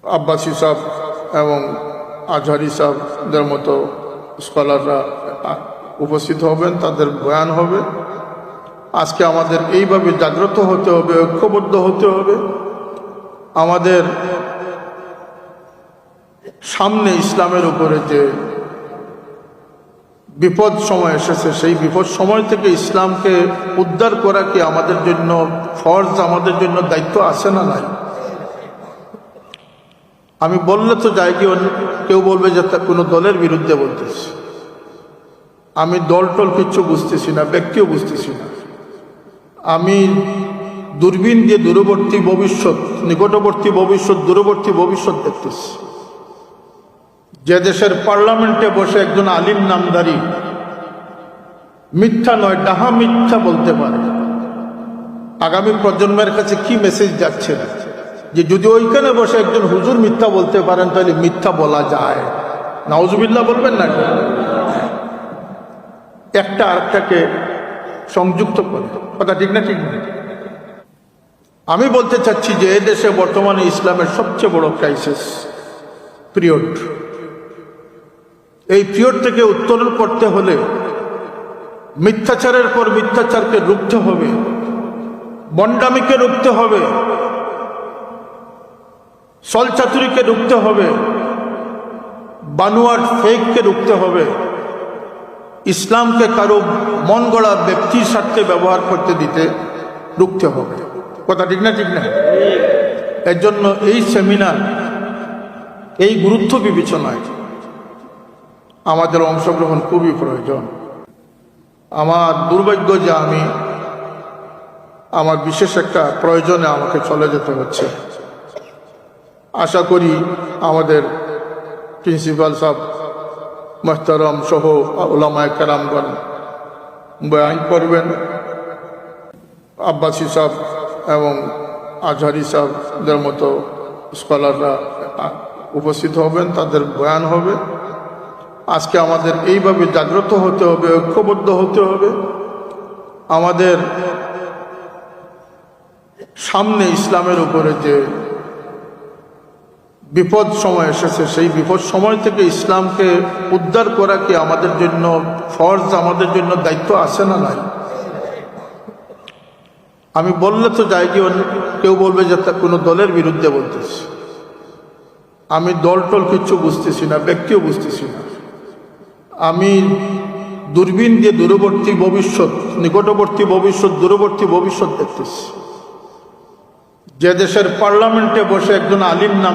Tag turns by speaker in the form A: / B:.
A: আব্বাসী সাহেব এবং আজহারি সাহেবদের মতো স্কলাররা উপস্থিত হবেন, তাদের বয়ান হবে। আজকে আমাদের এইভাবে জাগ্রত হতে হবে, ঐক্যবদ্ধ হতে হবে। আমাদের সামনে ইসলামের উপরে যে বিপদ সময় এসেছে, সেই বিপদ সময় থেকে ইসলামকে উদ্ধার করা কি আমাদের জন্য ফরজ, আমাদের জন্য দায়িত্ব আছে না নাই? আমি বললে তো যাই কি কেউ বলবে যে তা কোনো দলের বিরুদ্ধে বলতেছি। আমি দল টল কিচ্ছু বুঝতেছি না, ব্যক্তিও বুঝতেছি না। আমি দূরবীন দিয়ে দূরবর্তী ভবিষ্যৎ, নিকটবর্তী ভবিষ্যৎ, দূরবর্তী ভবিষ্যৎ দেখতেছি। যে দেশের পার্লামেন্টে বসে একজন আলিম নামদারি মিথ্যা নয়, ডাহা মিথ্যা বলতে পারে, আগামী প্রজন্মের কাছে কি মেসেজ যাচ্ছে না? যে যদি ওইখানে বসে একজন হুজুর মিথ্যা বলতে পারেন, তাহলে মিথ্যা বলা যায়। নাউজুবিল্লাহ বলবেন না? একটা আরেকটাকে সংযুক্ত করে, কথা ঠিক না? ঠিক না? আমি বলতে চাচ্ছি যে এ দেশে বর্তমানে ইসলামের সবচেয়ে বড় ক্রাইসিস পিরিয়ড। এই পিরিয়ড থেকে উত্তরণ করতে হলে মিথ্যাচারের পর মিথ্যাচারকে রুখতে হবে, বন্ডামিকে রুখতে হবে, ছলচাতুরিকে রুখতে হবে, বানোয়াট ফেককে রুখতে হবে, ইসলামকে কারো মন গড়া ব্যক্তির স্বার্থে ব্যবহার করতে দিতে রুখতে হবে। কথা ঠিক না? ঠিক না? এর জন্য এই সেমিনার, এই গুরুত্ব বিবেচনায় আমাদের অংশগ্রহণ খুবই প্রয়োজন। আমার দুর্ভাগ্য যে আমি আমার বিশেষ একটা প্রয়োজনে আমাকে চলে যেতে হচ্ছে। আশা করি আমাদের প্রিন্সিপাল সাহেব মোহতারম সহ উলামায়ে কেরামগণ বয়ান করবেন, আব্বাসী সাহেব এবং আজহারি সাহেবদের মতো স্কলাররা উপস্থিত হবেন, তাদের বয়ান হবে। আজকে আমাদের এইভাবে জাগ্রত হতে হবে, ঐক্যবদ্ধ হতে হবে। আমাদের সামনে ইসলামের উপরে যে বিপদ সময় এসেছে, সেই বিপদ সময় থেকে ইসলামকে উদ্ধার করা কি আমাদের জন্য ফরজ, আমাদের জন্য দায়িত্ব আছে না নাই? আমি বললে তো যাই কি কেউ বলবে যে তা কোনো দলের বিরুদ্ধে বলতেছি। আমি দল টল কিচ্ছু বুঝতেছি না, ব্যক্তিও বুঝতেছি না। আমি দূরবীন দিয়ে দূরবর্তী ভবিষ্যৎ, নিকটবর্তী ভবিষ্যৎ, দূরবর্তী ভবিষ্যৎ দেখতেছি। যে দেশের পার্লামেন্টে বসে একজন আলিম নাম